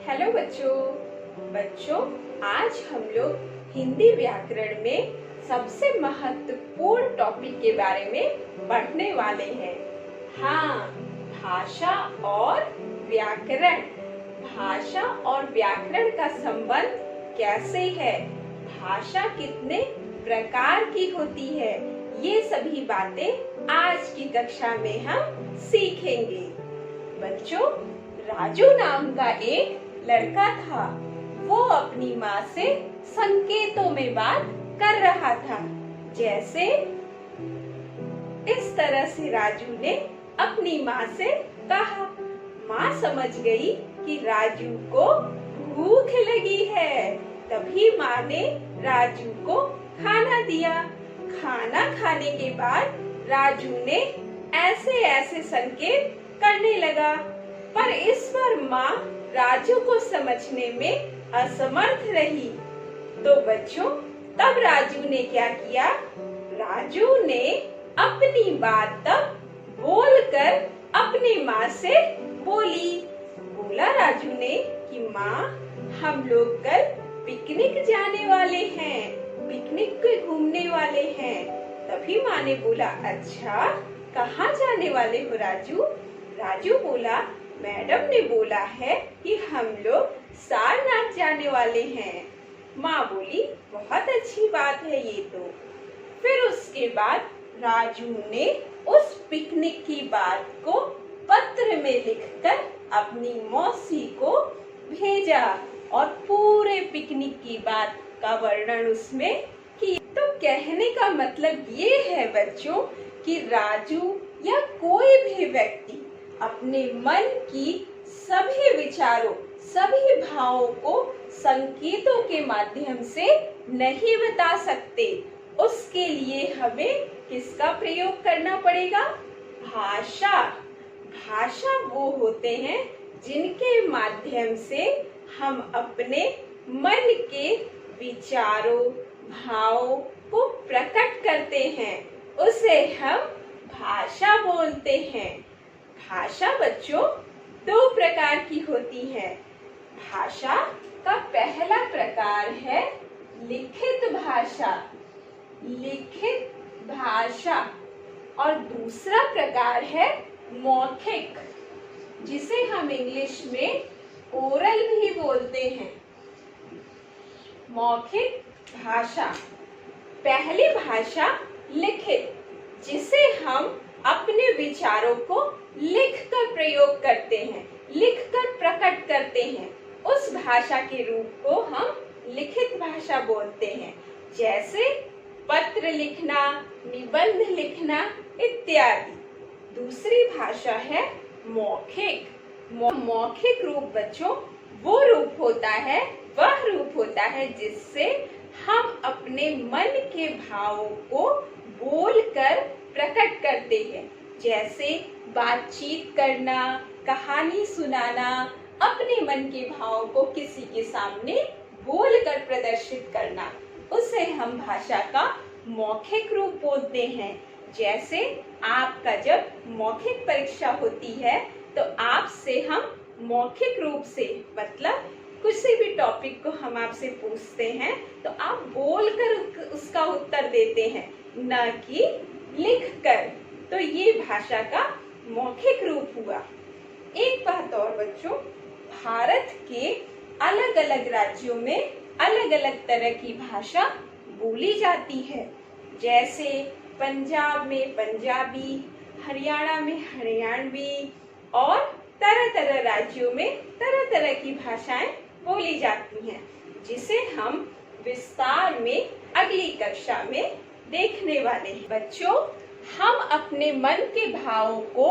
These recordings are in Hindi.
हेलो बच्चों आज हम लोग हिंदी व्याकरण में सबसे महत्वपूर्ण टॉपिक के बारे में पढ़ने वाले हैं। हाँ, भाषा और व्याकरण। भाषा और व्याकरण का संबंध कैसे है, भाषा कितने प्रकार की होती है, ये सभी बातें आज की कक्षा में हम सीखेंगे। बच्चों, राजू नाम का एक लड़का था। वो अपनी माँ से संकेतों में बात कर रहा था। जैसे इस तरह से राजू ने अपनी माँ से कहा। माँ समझ गई कि राजू को भूख लगी है। तभी माँ ने राजू को खाना दिया। खाना खाने के बाद राजू ने ऐसे ऐसे संकेत करने लगा, पर इस बार माँ राजू को समझने में असमर्थ रही। तो बच्चों, तब राजू ने क्या किया? राजू ने अपनी बात तब बोलकर अपनी माँ से बोला राजू ने कि माँ, हम लोग कल पिकनिक जाने वाले हैं, पिकनिक पे घूमने वाले हैं। तभी माँ ने बोला, अच्छा, कहाँ जाने वाले हो राजू? राजू बोला, मैडम ने बोला है कि हम लोग सारनाथ जाने वाले हैं। माँ बोली, बहुत अच्छी बात है ये तो। फिर उसके बाद राजू ने उस पिकनिक की बात को पत्र में लिखकर अपनी मौसी को भेजा और पूरे पिकनिक की बात का वर्णन उसमें किया। तो कहने का मतलब ये है बच्चों कि राजू या कोई भी व्यक्ति अपने मन की सभी विचारों, सभी भावों को संकेतों के माध्यम से नहीं बता सकते। उसके लिए हमें किसका प्रयोग करना पड़ेगा? भाषा। भाषा वो होते हैं जिनके माध्यम से हम अपने मन के विचारों, भावों को प्रकट करते हैं, उसे हम भाषा बोलते हैं। भाषा बच्चों दो प्रकार की होती है। भाषा का पहला प्रकार है लिखित भाषा, लिखित भाषा, और दूसरा प्रकार है मौखिक, जिसे हम इंग्लिश में ओरल भी बोलते हैं। मौखिक भाषा। पहली भाषा लिखित, जिसे हम अपने विचारों को लिखकर प्रयोग करते हैं, लिखकर प्रकट करते हैं। उस भाषा के रूप को हम लिखित भाषा बोलते हैं। जैसे पत्र लिखना, निबंध लिखना इत्यादि। दूसरी भाषा है मौखिक। मौखिक रूप बच्चों वो रूप होता है, वह रूप होता है जिससे हम अपने मन के भावों को बोलकर प्रकट करते हैं। जैसे बातचीत करना, कहानी सुनाना, अपने मन के भावों को किसी के सामने बोलकर प्रदर्शित करना, उसे हम भाषा का मौखिक रूप बोलते हैं। जैसे आपका जब मौखिक परीक्षा होती है तो आपसे हम मौखिक रूप से, मतलब किसी भी टॉपिक को हम आपसे पूछते हैं तो आप बोलकर उसका उत्तर देते हैं, न कि लिखकर। तो ये भाषा का मौखिक रूप हुआ। एक बात और बच्चों, भारत के अलग अलग राज्यों में अलग अलग तरह की भाषा बोली जाती है। जैसे पंजाब में पंजाबी, हरियाणा में हरियाणवी, और तरह तरह राज्यों में तरह तरह की भाषाएं बोली जाती हैं, जिसे हम विस्तार में अगली कक्षा में देखने वाले हैं। बच्चों, हम अपने मन के भावों को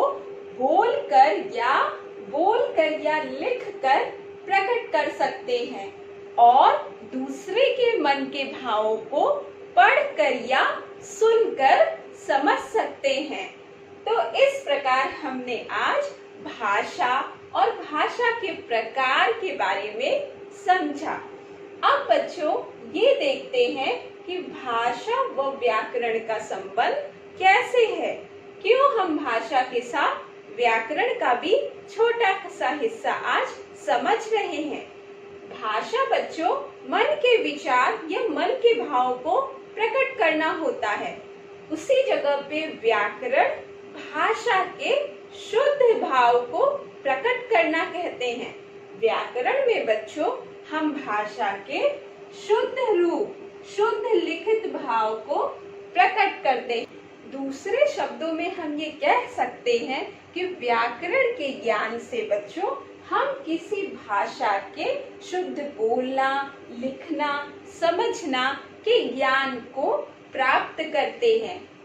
बोलकर या लिखकर प्रकट कर सकते हैं और दूसरे के मन के भावों को पढ़कर या सुनकर समझ सकते हैं। तो इस प्रकार हमने आज भाषा और भाषा के प्रकार के बारे में समझा। अब बच्चों, ये देखते हैं कि भाषा व व्याकरण का संबंध कैसे है। क्यों हम भाषा के साथ व्याकरण का भी छोटा सा हिस्सा आज समझ रहे हैं। भाषा बच्चों मन के विचार या मन के भाव को प्रकट करना होता है। उसी जगह पे व्याकरण भाषा के शुद्ध भाव को प्रकट करना कहते हैं। व्याकरण में बच्चों हम भाषा के शुद्ध रूप, शुद्ध लिखित भाव को प्रकट करते हैं। दूसरे शब्दों में हम ये कह सकते हैं कि व्याकरण के ज्ञान से बच्चों हम किसी भाषा के शुद्ध बोलना, लिखना, समझना के ज्ञान को प्राप्त करते हैं।